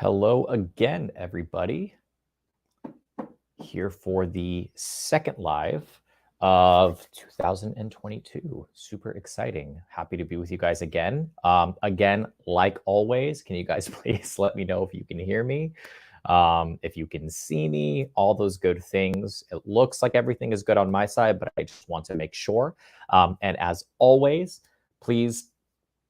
Hello again, everybody. Here for the second live of 2022. Super exciting. Happy to be with you guys again. Again, like always, can you guys please let me know if you can hear me, if you can see me, all those good things. It looks like everything is good on my side, but I just want to make sure. And as always, please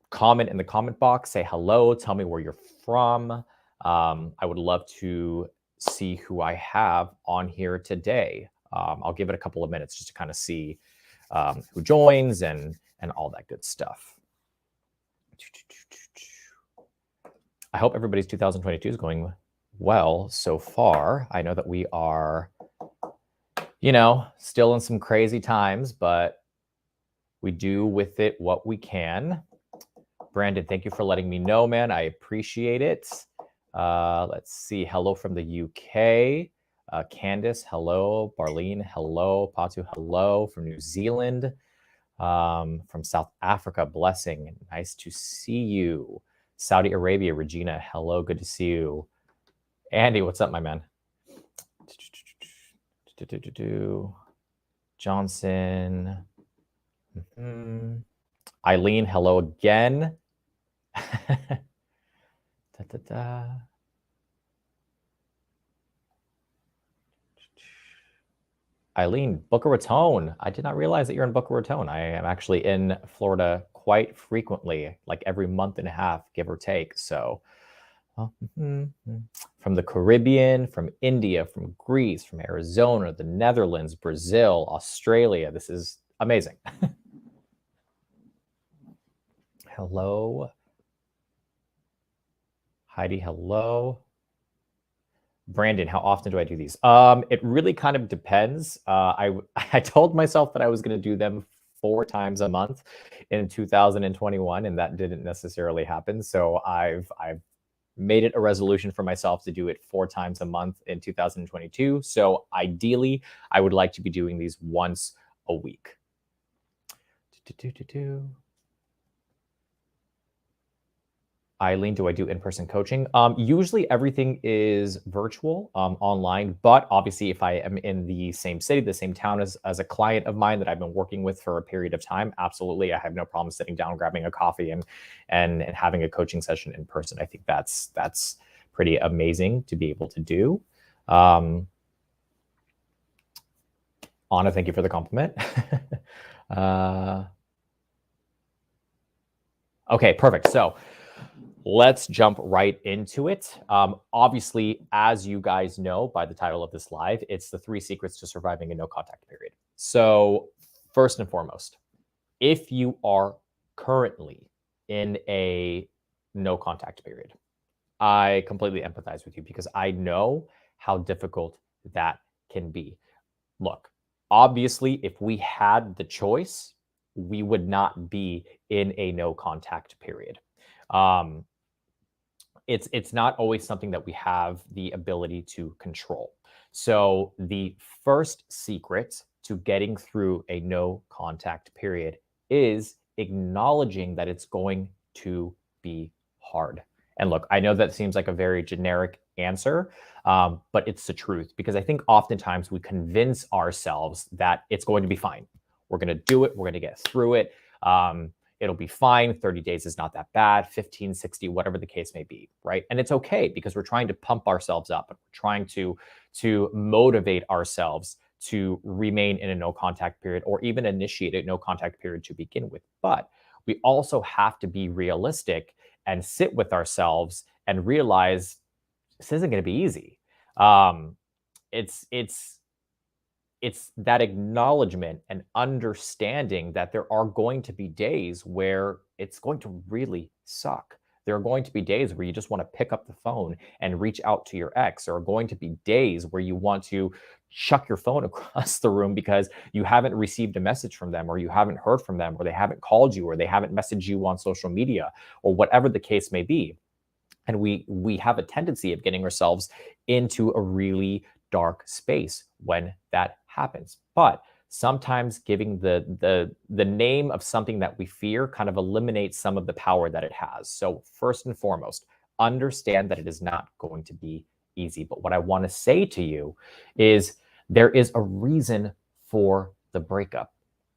comment in the comment box, say hello, tell me where you're from. I would love to see who I have on here today. I'll give it a couple of minutes just to kind of see who joins and all that good stuff. I hope everybody's 2022 is going well so far. I know that we are, still in some crazy times, but we do with it what we can. Brandon, thank you for letting me know, man. I appreciate it. Let's see. Hello from the UK. Candice, hello. Barlene, hello. Patu, hello. From New Zealand. From South Africa, blessing. Nice to see you. Saudi Arabia, Regina, hello. Good to see you. Andy, what's up, my man? Johnson. Eileen, hello again. Eileen, Boca Raton. I did not realize that you're in Boca Raton. I am actually in Florida quite frequently, like every month and a half, give or take. So from the Caribbean, from India, from Greece, from Arizona, the Netherlands, Brazil, Australia. This is amazing. Hello. Heidi, hello. Brandon, how often do I do these? It really kind of depends. I told myself that I was going to do them 4 times a month in 2021, and that didn't necessarily happen. So I've made it a resolution for myself to do it 4 times a month in 2022. So ideally, I would like to be doing these once a week. Eileen, do I do in-person coaching? Usually everything is virtual, online, but obviously if I am in the same city, the same town as a client of mine that I've been working with for a period of time, absolutely, I have no problem sitting down, grabbing a coffee and having a coaching session in person. I think that's pretty amazing to be able to do. Anna, thank you for the compliment. Okay, perfect. So let's jump right into it. Obviously, as you guys know by the title of this live, it's the 3 secrets to surviving a no contact period. So first and foremost, if you are currently in a no contact period, I completely empathize with you because I know how difficult that can be. Look, obviously, if we had the choice, we would not be in a no contact period. It's not always something that we have the ability to control. So the first secret to getting through a no contact period is acknowledging that it's going to be hard. And look, I know that seems like a very generic answer, but it's the truth because I think oftentimes we convince ourselves that it's going to be fine. We're going to do it. We're going to get through it. It'll be fine. 30 days is not that bad. 15, 60, whatever the case may be, right? And it's okay because we're trying to pump ourselves up and we're trying to motivate ourselves to remain in a no contact period or even initiate a no contact period to begin with. But we also have to be realistic and sit with ourselves and realize this isn't going to be easy. It's that acknowledgement and understanding that there are going to be days where it's going to really suck. There are going to be days where you just want to pick up the phone and reach out to your ex. There are going to be days where you want to chuck your phone across the room because you haven't received a message from them or you haven't heard from them or they haven't called you or they haven't messaged you on social media or whatever the case may be. And we have a tendency of getting ourselves into a really dark space when that happens. But sometimes giving the name of something that we fear kind of eliminates some of the power that it has. So first and foremost, Understand that it is not going to be easy. But what I want to say to you is there is a reason for the breakup.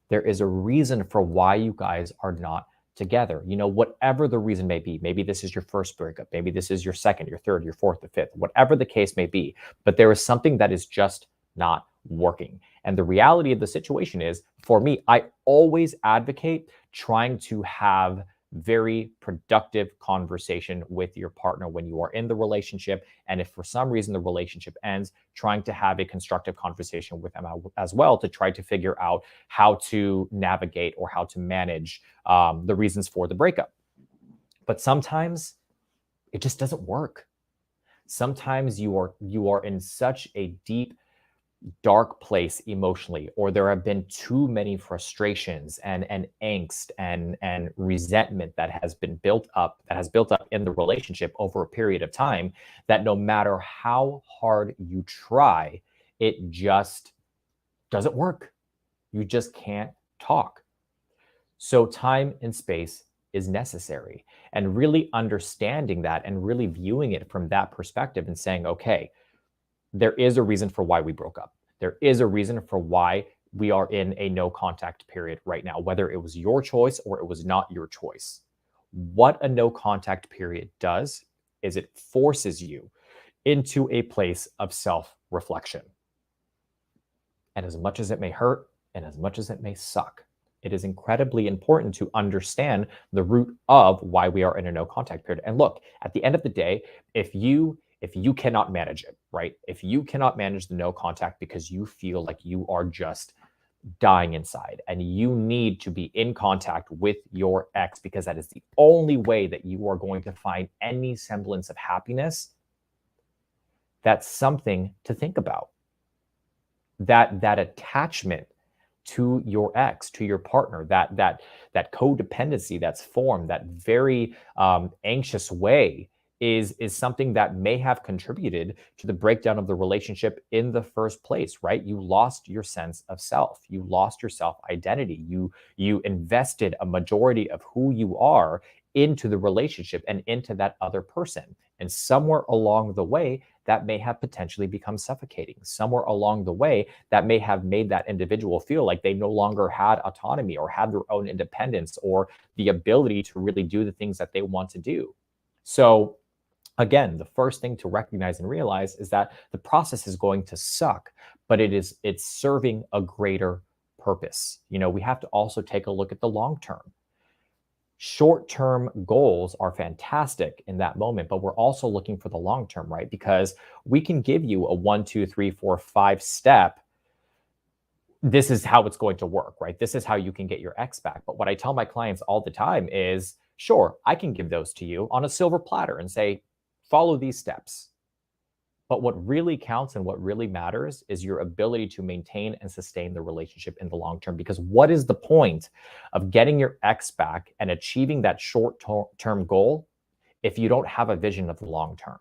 There is a reason for why you guys are not together. Whatever the reason may be. Maybe this is your first breakup. Maybe this is your second, your third, your fourth, your fifth, whatever the case may be. But there is something that is just not working. And the reality of the situation is, for me, I always advocate trying to have very productive conversation with your partner when you are in the relationship. And if for some reason the relationship ends, trying to have a constructive conversation with them as well to try to figure out how to navigate or how to manage the reasons for the breakup. But sometimes it just doesn't work. Sometimes you are in such a deep, dark place emotionally, or there have been too many frustrations and angst and resentment that has built up in the relationship over a period of time, that no matter how hard you try, it just doesn't work. You just can't talk. So time and space is necessary, and really understanding that and really viewing it from that perspective and saying, okay, there is a reason for why we broke up. There is a reason for why we are in a no contact period right now, whether it was your choice or it was not your choice. What a no contact period does is it forces you into a place of self-reflection. And as much as it may hurt and as much as it may suck, it is incredibly important to understand the root of why we are in a no contact period. And look, at the end of the day, if you cannot manage it, right? If you cannot manage the no contact because you feel like you are just dying inside and you need to be in contact with your ex because that is the only way that you are going to find any semblance of happiness, that's something to think about. That attachment to your ex, to your partner, that codependency that's formed, that very anxious way is something that may have contributed to the breakdown of the relationship in the first place, right? You lost your sense of self. You lost your self identity. You invested a majority of who you are into the relationship and into that other person. And somewhere along the way, that may have potentially become suffocating. Somewhere along the way, that may have made that individual feel like they no longer had autonomy or had their own independence or the ability to really do the things that they want to do. So again, the first thing to recognize and realize is that the process is going to suck, but it's serving a greater purpose. We have to also take a look at the long term. Short-term goals are fantastic in that moment, but we're also looking for the long term, right? Because we can give you a 1, 2, 3, 4, 5 step. This is how it's going to work, right? This is how you can get your ex back. But what I tell my clients all the time is, sure, I can give those to you on a silver platter and say, follow these steps. But what really counts and what really matters is your ability to maintain and sustain the relationship in the long term. Because what is the point of getting your ex back and achieving that short-term goal if you don't have a vision of the long term?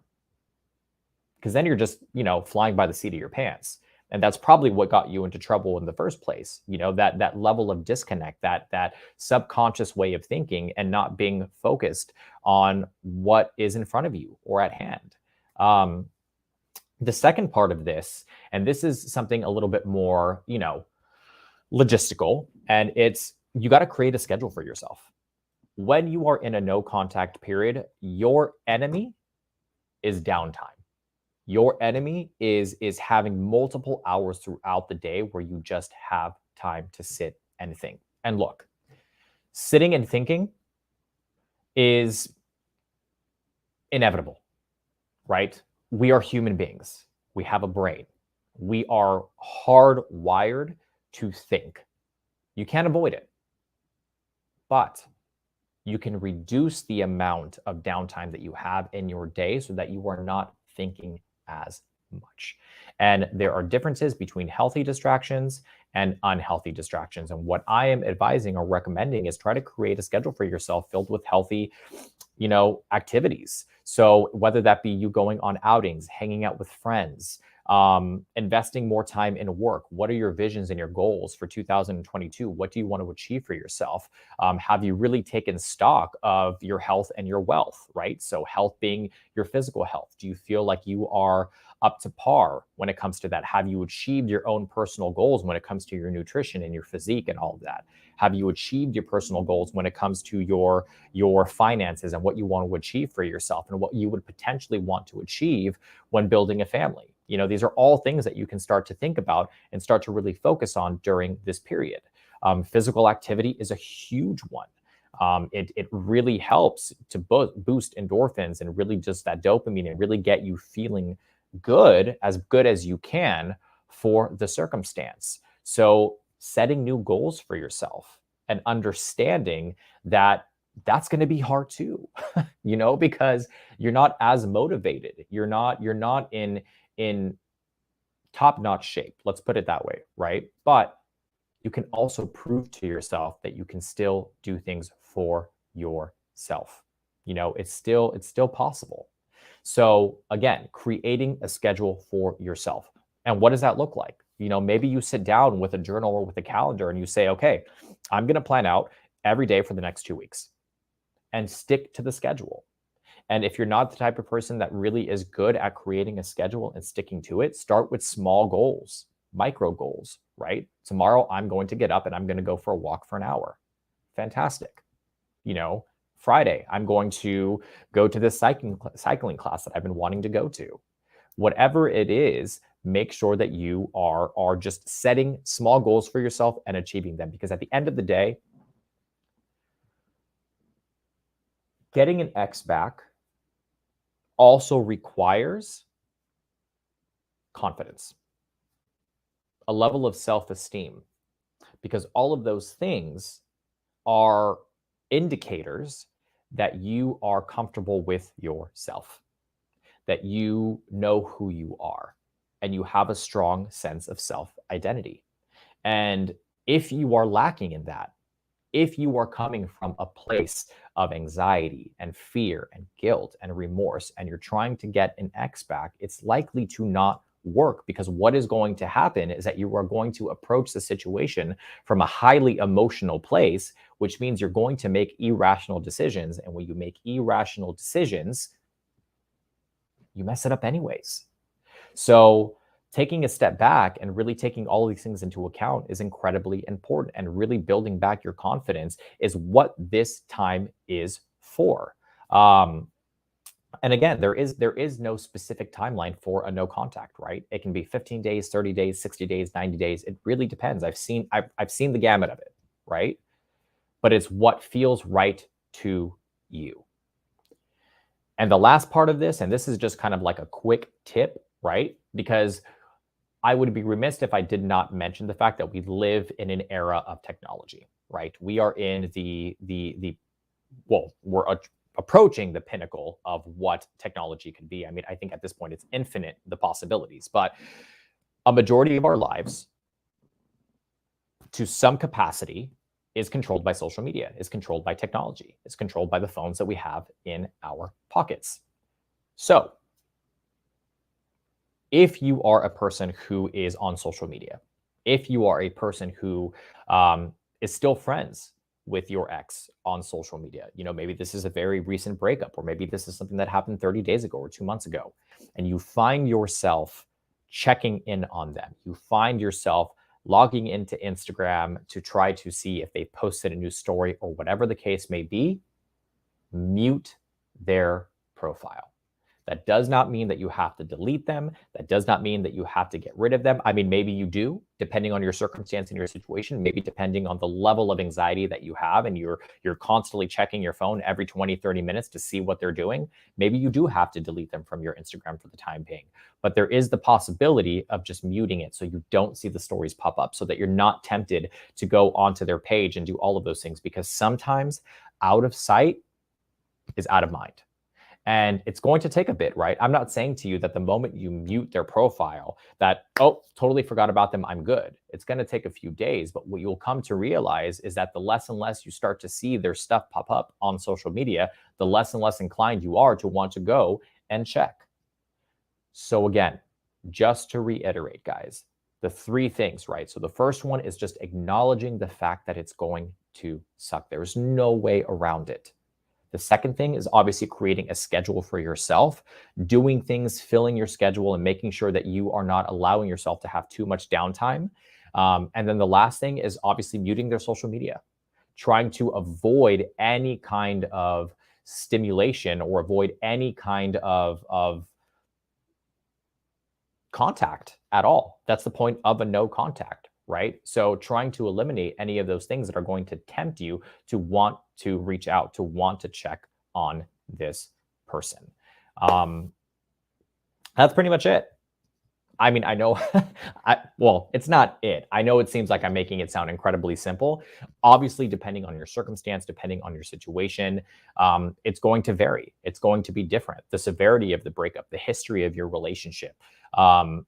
Because then you're just, flying by the seat of your pants. And that's probably what got you into trouble in the first place. That level of disconnect, that subconscious way of thinking and not being focused on what is in front of you or at hand. The second part of this, and this is something a little bit more, logistical, and it's you got to create a schedule for yourself. When you are in a no contact period, your enemy is downtime. Your enemy is having multiple hours throughout the day where you just have time to sit and think. And look, sitting and thinking is inevitable, right? We are human beings. We have a brain. We are hardwired to think. You can't avoid it, but you can reduce the amount of downtime that you have in your day so that you are not thinking as much. And there are differences between healthy distractions and unhealthy distractions. And what I am advising or recommending is try to create a schedule for yourself filled with healthy, activities. So whether that be you going on outings, hanging out with friends, Investing more time in work. What are your visions and your goals for 2022? What do you want to achieve for yourself? Have you really taken stock of your health and your wealth, right? So health being your physical health. Do you feel like you are up to par when it comes to that? Have you achieved your own personal goals when it comes to your nutrition and your physique and all of that? Have you achieved your personal goals when it comes to your finances and what you want to achieve for yourself and what you would potentially want to achieve when building a family? These are all things that you can start to think about and start to really focus on during this period. Physical activity is a huge one. It really helps to boost endorphins and really just that dopamine and really get you feeling good as you can for the circumstance. So setting new goals for yourself and understanding that that's going to be hard too, because you're not as motivated. You're not in top-notch shape. Let's put it that way, right? But you can also prove to yourself that you can still do things for yourself. It's still possible. So again, creating a schedule for yourself. And what does that look like? Maybe you sit down with a journal or with a calendar and you say, okay, I'm going to plan out every day for the next 2 weeks and stick to the schedule. And if you're not the type of person that really is good at creating a schedule and sticking to it, start with small goals, micro goals, right? Tomorrow, I'm going to get up and I'm going to go for a walk for an hour. Fantastic. Friday, I'm going to go to this cycling class that I've been wanting to go to. Whatever it is, make sure that you are just setting small goals for yourself and achieving them. Because at the end of the day, getting an ex back also requires confidence, a level of self-esteem, because all of those things are indicators that you are comfortable with yourself, that you know who you are, and you have a strong sense of self-identity. And if you are lacking in that, if you are coming from a place of anxiety and fear and guilt and remorse, and you're trying to get an ex back, it's likely to not work, because what is going to happen is that you are going to approach the situation from a highly emotional place, which means you're going to make irrational decisions. And when you make irrational decisions, you mess it up anyways. So taking a step back and really taking all of these things into account is incredibly important, and really building back your confidence is what this time is for. And again, there is no specific timeline for a no contact, right? It can be 15 days, 30 days, 60 days, 90 days. It really depends. I've seen the gamut of it, right? But it's what feels right to you. And the last part of this, and this is just kind of like a quick tip, right? Because I would be remiss if I did not mention the fact that we live in an era of technology, right? We are in we're approaching the pinnacle of what technology can be. I mean, I think at this point it's infinite, the possibilities, but a majority of our lives, to some capacity, is controlled by social media, is controlled by technology, is controlled by the phones that we have in our pockets. So if you are a person who is on social media, if you are a person who is still friends with your ex on social media, maybe this is a very recent breakup, or maybe this is something that happened 30 days ago or 2 months ago, and you find yourself checking in on them, you find yourself logging into Instagram to try to see if they posted a new story or whatever the case may be, mute their profile. That does not mean that you have to delete them. That does not mean that you have to get rid of them. I mean, maybe you do, depending on your circumstance and your situation, maybe depending on the level of anxiety that you have, and you're constantly checking your phone every 20, 30 minutes to see what they're doing. Maybe you do have to delete them from your Instagram for the time being. But there is the possibility of just muting it so you don't see the stories pop up, so that you're not tempted to go onto their page and do all of those things, because sometimes out of sight is out of mind. And it's going to take a bit, right? I'm not saying to you that the moment you mute their profile that, oh, totally forgot about them, I'm good. It's going to take a few days, but what you'll come to realize is that the less and less you start to see their stuff pop up on social media, the less and less inclined you are to want to go and check. So again, just to reiterate, guys, the three things, right? So the first one is just acknowledging the fact that it's going to suck. There's no way around it. The second thing is obviously creating a schedule for yourself, doing things, filling your schedule, and making sure that you are not allowing yourself to have too much downtime. And then the last thing is obviously muting their social media, trying to avoid any kind of stimulation or avoid any kind of contact at all. That's the point of a no contact, right? So trying to eliminate any of those things that are going to tempt you to want to reach out, to want to check on this person. That's pretty much it. I mean, I know, well, it's not it. I know it seems like I'm making it sound incredibly simple. Obviously, depending on your circumstance, depending on your situation, it's going to vary. It's going to be different. The severity of the breakup, the history of your relationship, um,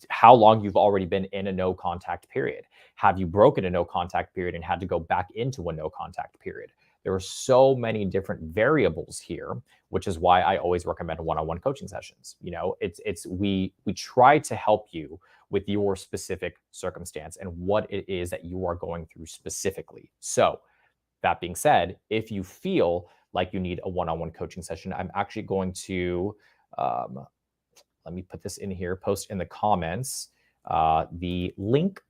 how long you've already been in a no contact period. Have you broken a no contact period and had to go back into a no contact period? There are so many different variables here, which is why I always recommend one-on-one coaching sessions. You know, we try to help you with your specific circumstance and what it is that you are going through specifically. So that being said, if you feel like you need a one-on-one coaching session, I'm actually going to let me put this in here, post in the comments the link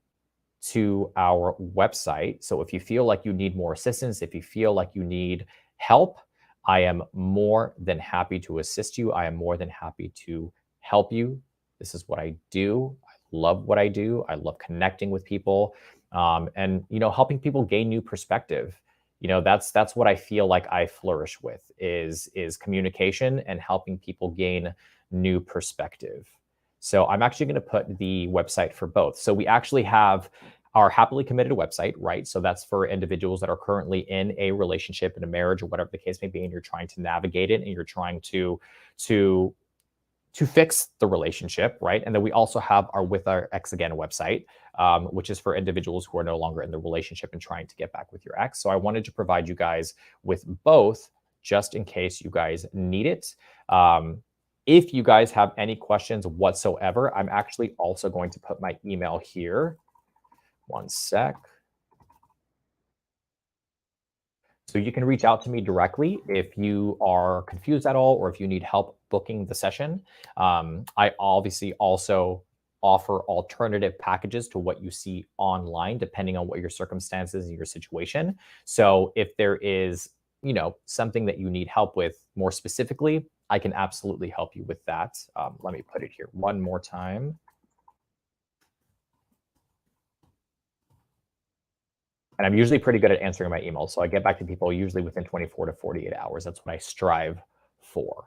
to our website. So if you feel like you need more assistance, if you feel like you need help, I am more than happy to assist you. I am more than happy to help you. This is what I do. I love what I do. I love connecting with people, and helping people gain new perspective. That's what I feel like I flourish with is communication and helping people gain new perspective. So I'm actually going to put the website for both. So we actually have our happily committed website, right? So that's for individuals that are currently in a relationship, in a marriage, or whatever the case may be, and you're trying to navigate it and you're trying to fix the relationship, right? And then we also have our With Our Ex Again website, which is for individuals who are no longer in the relationship and trying to get back with your ex. So I wanted to provide you guys with both just in case you guys need it. If you guys have any questions whatsoever, I'm actually also going to put my email here. One sec. So you can reach out to me directly if you are confused at all or if you need help booking the session. I obviously also offer alternative packages to what you see online, depending on what your circumstances and your situation. So if there is, something that you need help with more specifically, I can absolutely help you with that. Let me put it here one more time. And I'm usually pretty good at answering my emails. So I get back to people usually within 24 to 48 hours. That's what I strive for.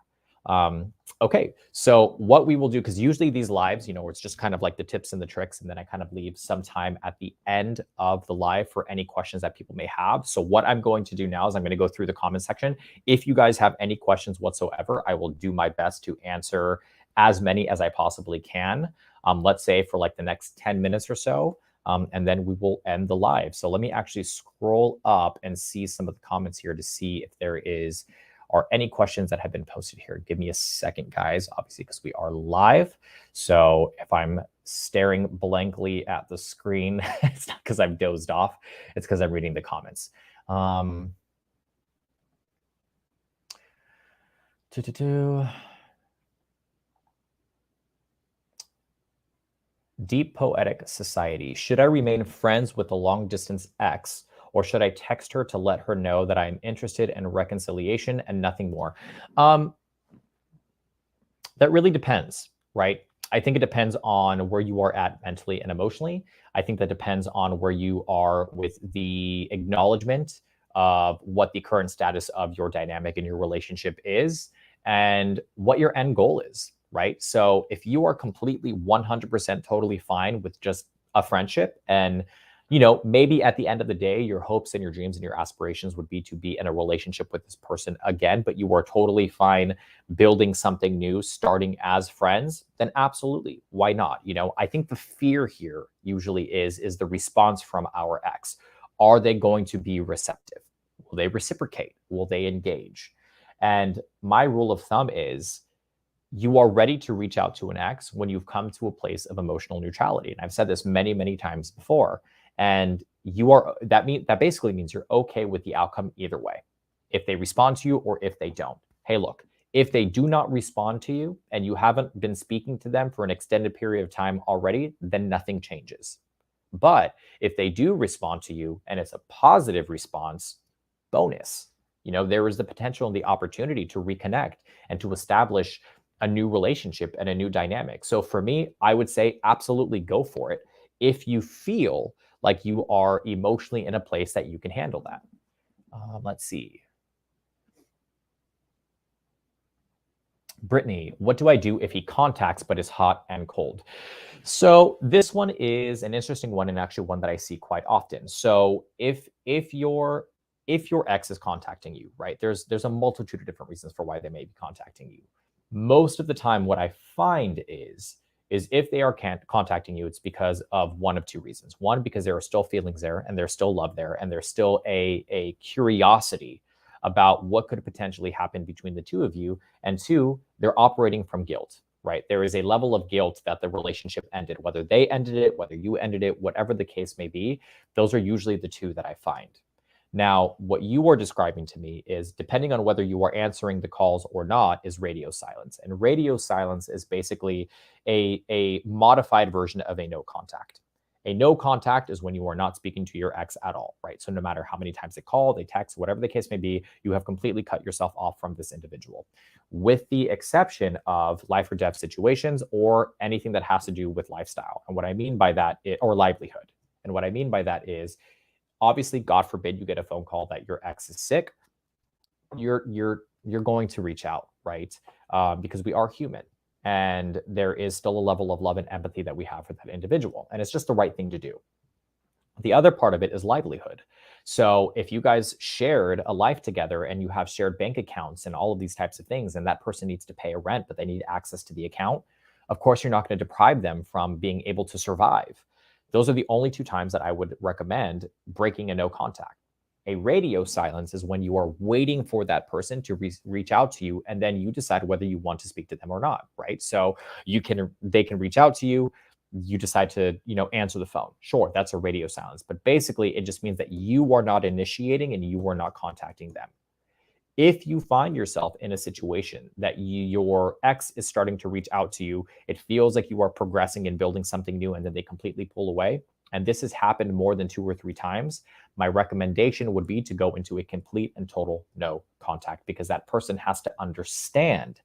Okay, so what we will do, because usually these lives, it's just kind of like the tips and the tricks, and then I kind of leave some time at the end of the live for any questions that people may have. So what I'm going to do now is I'm going to go through the comment section. If you guys have any questions whatsoever, I will do my best to answer as many as I possibly can. Let's say for like the next 10 minutes or so. And then we will end the live. So let me actually scroll up and see some of the comments here to see if there are any questions that have been posted here. Give me a second, guys, obviously, because we are live. So if I'm staring blankly at the screen, it's not because I've dozed off. It's because I'm reading the comments. Deep Poetic Society. Should I remain friends with a long distance ex, or should I text her to let her know that I'm interested in reconciliation and nothing more? That really depends, right? I think it depends on where you are at mentally and emotionally. I think that depends on where you are with the acknowledgement of what the current status of your dynamic and your relationship is and what your end goal is, right? So if you are completely 100% totally fine with just a friendship and maybe at the end of the day, your hopes and your dreams and your aspirations would be to be in a relationship with this person again, but you are totally fine building something new, starting as friends, then absolutely, why not? I think the fear here usually is the response from our ex. Are they going to be receptive? Will they reciprocate? Will they engage? And my rule of thumb is You are ready to reach out to an ex when you've come to a place of emotional neutrality. And I've said this many, many times before. And that basically means you're okay with the outcome either way. If they respond to you or if they don't. Hey, look, if they do not respond to you and you haven't been speaking to them for an extended period of time already, then nothing changes. But if they do respond to you and it's a positive response, bonus. There is the potential and the opportunity to reconnect and to establish a new relationship and a new dynamic. So for me, I would say absolutely go for it if you feel like you are emotionally in a place that you can handle that. Let's see. Brittany, what do I do if he contacts but is hot and cold? So this one is an interesting one and actually one that I see quite often. So if your ex is contacting you, right? There's a multitude of different reasons for why they may be contacting you. Most of the time, what I find is if they are contacting you, it's because of one of two reasons. One, because there are still feelings there and there's still love there and there's still a curiosity about what could potentially happen between the two of you. And two, they're operating from guilt, right? There is a level of guilt that the relationship ended, whether they ended it, whether you ended it, whatever the case may be. Those are usually the two that I find. Now, what you are describing to me is, depending on whether you are answering the calls or not, is radio silence. And radio silence is basically a modified version of a no contact. A no contact is when you are not speaking to your ex at all, right? So no matter how many times they call, they text, whatever the case may be, you have completely cut yourself off from this individual, with the exception of life or death situations or anything that has to do with lifestyle. And what I mean by that, or livelihood. And what I mean by that is, obviously, God forbid you get a phone call that your ex is sick. You're going to reach out, right? Because we are human, and there is still a level of love and empathy that we have for that individual, and it's just the right thing to do. The other part of it is livelihood. So if you guys shared a life together and you have shared bank accounts and all of these types of things, and that person needs to pay a rent, but they need access to the account, of course, you're not going to deprive them from being able to survive. Those are the only two times that I would recommend breaking a no contact. A radio silence is when you are waiting for that person to reach out to you, and then you decide whether you want to speak to them or not, right? So they can reach out to you, you decide to answer the phone. Sure, that's a radio silence, but basically it just means that you are not initiating and you are not contacting them. If you find yourself in a situation that your ex is starting to reach out to you, it feels like you are progressing and building something new, and then they completely pull away, and this has happened more than 2 or 3 times, my recommendation would be to go into a complete and total no contact, because that person has to understand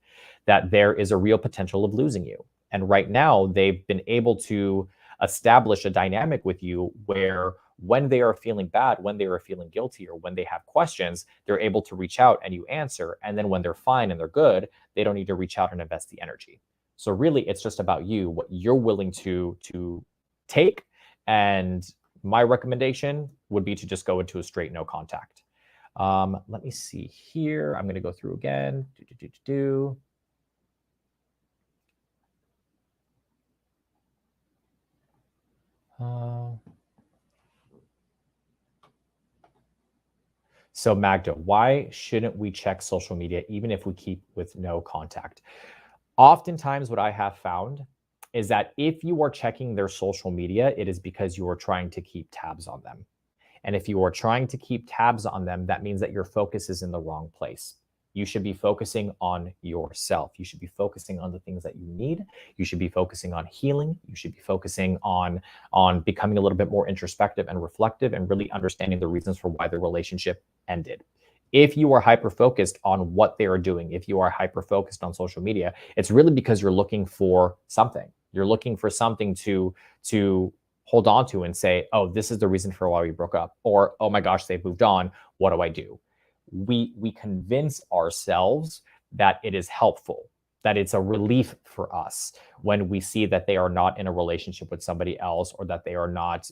that there is a real potential of losing you. And right now, they've been able to establish a dynamic with you where when they are feeling bad, when they are feeling guilty, or when they have questions, they're able to reach out and you answer. And then when they're fine and they're good, they don't need to reach out and invest the energy. So really, it's just about you, what you're willing to take. And my recommendation would be to just go into a straight no contact. Let me see here. I'm going to go through again. So Magda, why shouldn't we check social media even if we keep with no contact? Oftentimes, what I have found is that if you are checking their social media, it is because you are trying to keep tabs on them. And if you are trying to keep tabs on them, that means that your focus is in the wrong place. You should be focusing on yourself. You should be focusing on the things that you need. You should be focusing on healing. You should be focusing on becoming a little bit more introspective and reflective and really understanding the reasons for why the relationship ended. If you are hyper focused on what they are doing, if you are hyper focused on social media, it's really because you're looking for something. You're looking for something to hold on to and say, oh, this is the reason for why we broke up, or oh my gosh, they've moved on. What do I do? We convince ourselves that it is helpful, that it's a relief for us when we see that they are not in a relationship with somebody else, or that they are not,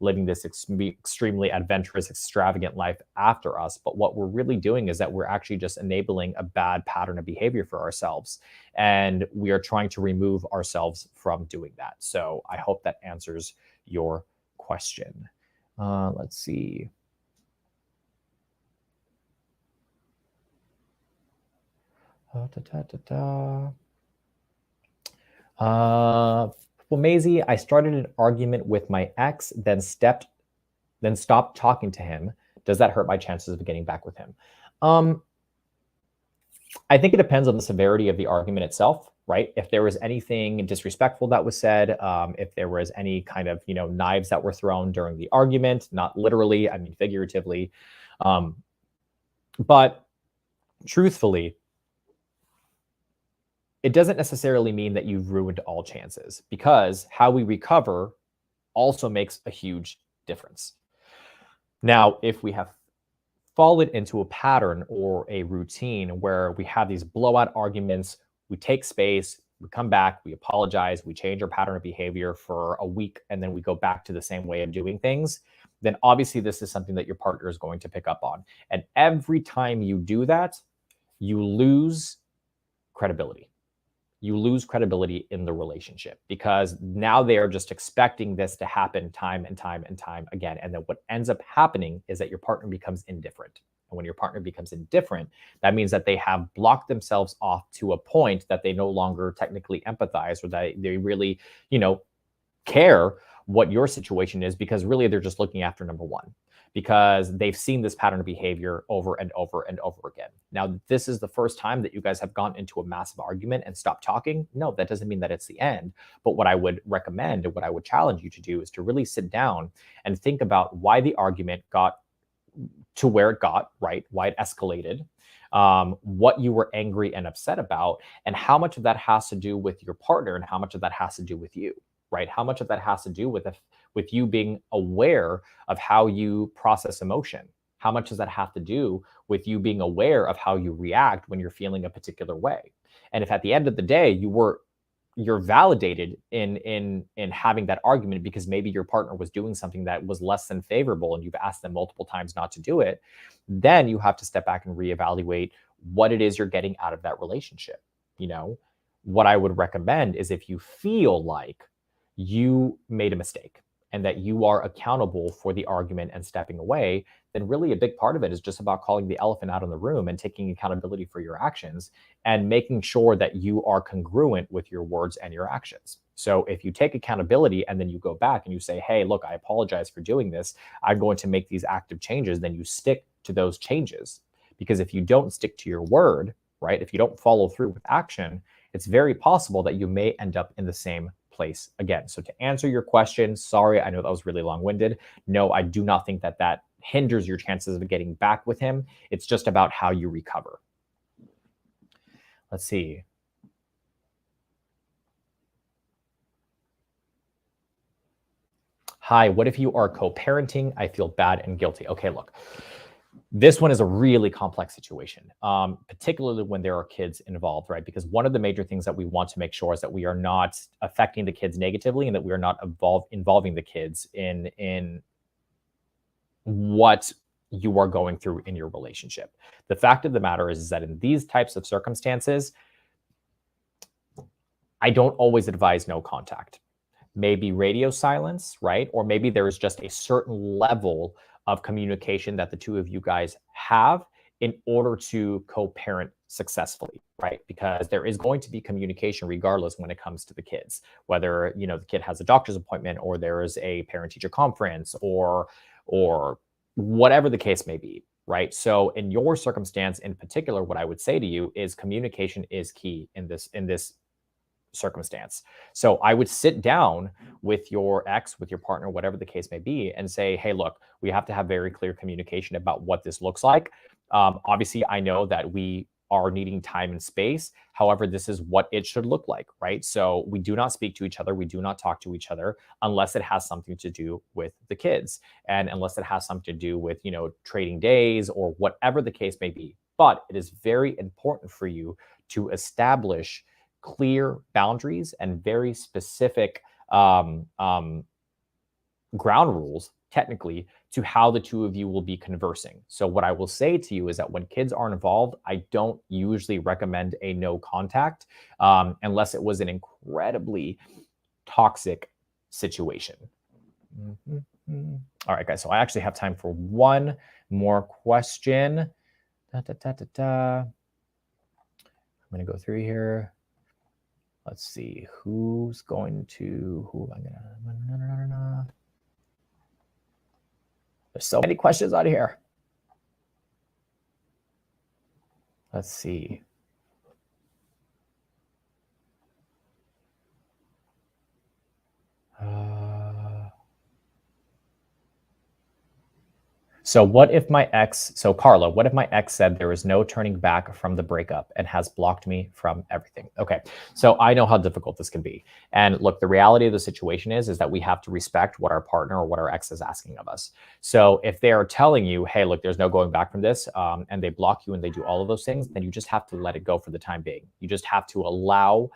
living this extremely adventurous, extravagant life after us. But what we're really doing is that we're actually just enabling a bad pattern of behavior for ourselves. And we are trying to remove ourselves from doing that. So I hope that answers your question. Let's see. Well, Maisie, I started an argument with my ex, then stopped talking to him. Does that hurt my chances of getting back with him? I think it depends on the severity of the argument itself, right? If there was anything disrespectful that was said, if there was any kind of, knives that were thrown during the argument, not literally, I mean, figuratively. But truthfully, it doesn't necessarily mean that you've ruined all chances, because how we recover also makes a huge difference. Now, if we have fallen into a pattern or a routine where we have these blowout arguments, we take space, we come back, we apologize, we change our pattern of behavior for a week, and then we go back to the same way of doing things, then obviously this is something that your partner is going to pick up on. And every time you do that, you lose credibility. You lose credibility in the relationship, because now they are just expecting this to happen time and time and time again. And then what ends up happening is that your partner becomes indifferent. And when your partner becomes indifferent, that means that they have blocked themselves off to a point that they no longer technically empathize, or that they really, care what your situation is, because really they're just looking after number one, because they've seen this pattern of behavior over and over and over again. Now, this is the first time that you guys have gone into a massive argument and stopped talking. No, that doesn't mean that it's the end. But what I would recommend and what I would challenge you to do is to really sit down and think about why the argument got to where it got, right? Why it escalated, what you were angry and upset about, and how much of that has to do with your partner and how much of that has to do with you, right? How much of that has to do with you being aware of how you process emotion? How much does that have to do with you being aware of how you react when you're feeling a particular way? And if at the end of the day you're validated in having that argument because maybe your partner was doing something that was less than favorable and you've asked them multiple times not to do it, then you have to step back and reevaluate what it is you're getting out of that relationship. What I would recommend is, if you feel like you made a mistake and that you are accountable for the argument and stepping away, then really a big part of it is just about calling the elephant out in the room and taking accountability for your actions and making sure that you are congruent with your words and your actions. So if you take accountability and then you go back and you say, hey, look, I apologize for doing this, I'm going to make these active changes, then you stick to those changes. Because if you don't stick to your word, right, if you don't follow through with action, it's very possible that you may end up in the same place again. So to answer your question, sorry, I know that was really long-winded. No, I do not think that hinders your chances of getting back with him. It's just about how you recover. Let's see. Hi, what if you are co-parenting? I feel bad and guilty. Okay, look. This one is a really complex situation, particularly when there are kids involved, right? Because one of the major things that we want to make sure is that we are not affecting the kids negatively, and that we are not involving the kids in what you are going through in your relationship. The fact of the matter is that in these types of circumstances, I don't always advise no contact. Maybe radio silence, right? Or maybe there is just a certain level of communication that the two of you guys have in order to co-parent successfully, right? Because there is going to be communication regardless when it comes to the kids, whether, the kid has a doctor's appointment or there is a parent-teacher conference or whatever the case may be, right? So in your circumstance in particular, what I would say to you is communication is key in this circumstance. So I would sit down with your ex, with your partner, whatever the case may be, and say, hey, look, we have to have very clear communication about what this looks like. Obviously, I know that we are needing time and space. However, this is what it should look like, right? So we do not speak to each other. We do not talk to each other unless it has something to do with the kids, and unless it has something to do with, trading days or whatever the case may be. But it is very important for you to establish clear boundaries and very specific ground rules, technically, to how the two of you will be conversing. So what I will say to you is that when kids are involved, I don't usually recommend a no contact unless it was an incredibly toxic situation. All right, guys. So I actually have time for one more question. I'm going to go through here. Let's see, who am I gonna, there's so many questions on here. Let's see. So Carla, what if my ex said there is no turning back from the breakup and has blocked me from everything? Okay, so I know how difficult this can be. And look, the reality of the situation is that we have to respect what our partner or what our ex is asking of us. So if they are telling you, hey, look, there's no going back from this, and they block you and they do all of those things, then you just have to let it go for the time being. You just have to allow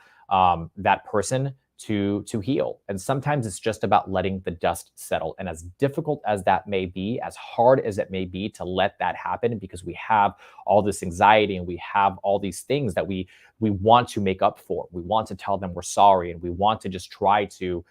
that person to heal. And sometimes it's just about letting the dust settle. And as difficult as that may be, as hard as it may be to let that happen, because we have all this anxiety and we have all these things that we want to make up for. We want to tell them we're sorry, and we want to just try to,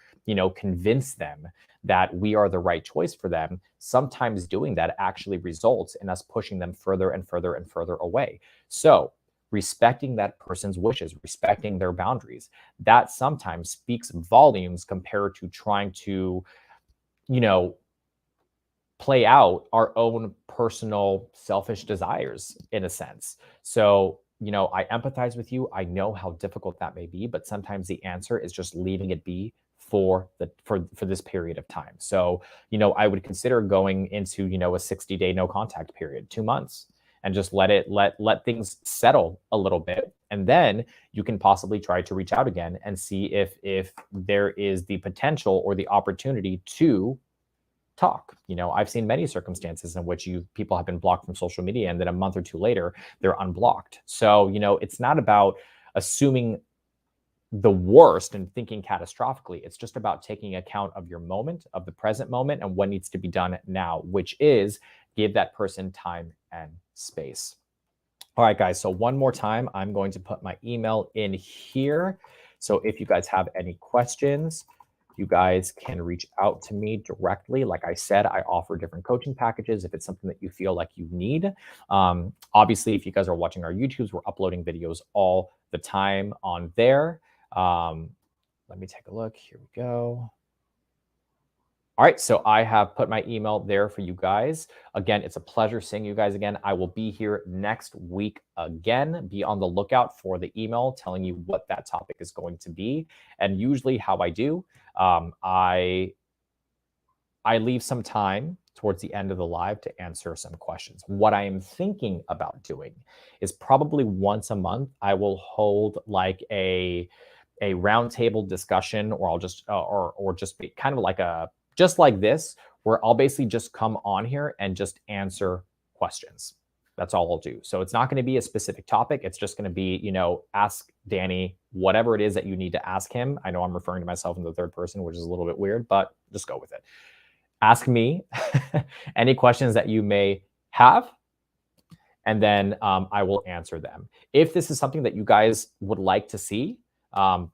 convince them that we are the right choice for them. Sometimes doing that actually results in us pushing them further and further and further away. So respecting that person's wishes, respecting their boundaries, that sometimes speaks volumes compared to trying to, play out our own personal selfish desires in a sense. So, I empathize with you. I know how difficult that may be, but sometimes the answer is just leaving it be for this period of time. So, I would consider going into, a 60-day no contact period, 2 months, and just let things settle a little bit. And then you can possibly try to reach out again and see if there is the potential or the opportunity to talk. I've seen many circumstances in which people have been blocked from social media, and then a month or two later, they're unblocked. So, it's not about assuming the worst and thinking catastrophically. It's just about taking account of your moment, of the present moment, and what needs to be done now, which is give that person time and space. All right, guys. So one more time, I'm going to put my email in here. So if you guys have any questions, you guys can reach out to me directly. Like I said, I offer different coaching packages if it's something that you feel like you need. Obviously, if you guys are watching our YouTubes, we're uploading videos all the time on there. Let me take a look. Here we go. All right, so I have put my email there for you guys. Again, it's a pleasure seeing you guys again. I will be here next week again. Be on the lookout for the email telling you what that topic is going to be. And usually how I do, I leave some time towards the end of the live to answer some questions. What I am thinking about doing is probably once a month, I will hold like a roundtable discussion, or I'll just, or just be kind of like just like this, where I'll basically just come on here and just answer questions. That's all I'll do. So it's not going to be a specific topic. It's just going to be, ask Danny whatever it is that you need to ask him. I know I'm referring to myself in the third person, which is a little bit weird, but just go with it. Ask me any questions that you may have, and then I will answer them. If this is something that you guys would like to see,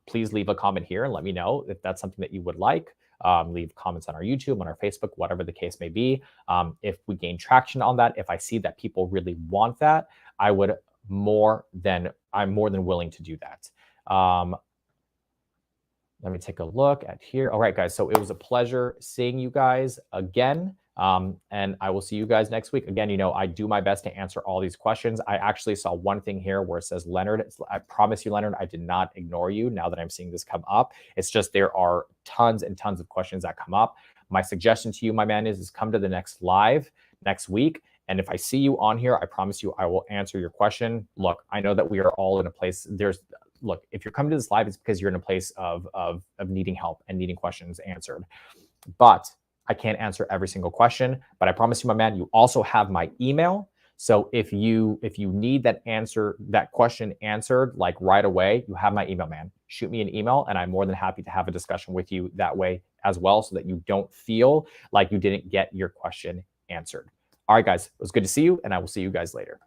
please leave a comment here and let me know if that's something that you would like. Leave comments on our YouTube, on our Facebook, whatever the case may be. If we gain traction on that, if I see that people really want that, I'm more than willing to do that. Let me take a look at here. All right, guys. So it was a pleasure seeing you guys again. And I will see you guys next week. Again, I do my best to answer all these questions. I actually saw one thing here where it says, Leonard, I promise you, Leonard, I did not ignore you now that I'm seeing this come up. It's just there are tons and tons of questions that come up. My suggestion to you, my man, is come to the next live next week. And if I see you on here, I promise you I will answer your question. Look, I know that we are all in a place. Look, if you're coming to this live, it's because you're in a place of needing help and needing questions answered. But I can't answer every single question, but I promise you, my man, you also have my email. So if you need that question answered like right away, you have my email, man. Shoot me an email, and I'm more than happy to have a discussion with you that way as well, so that you don't feel like you didn't get your question answered. All right, guys, it was good to see you, and I will see you guys later.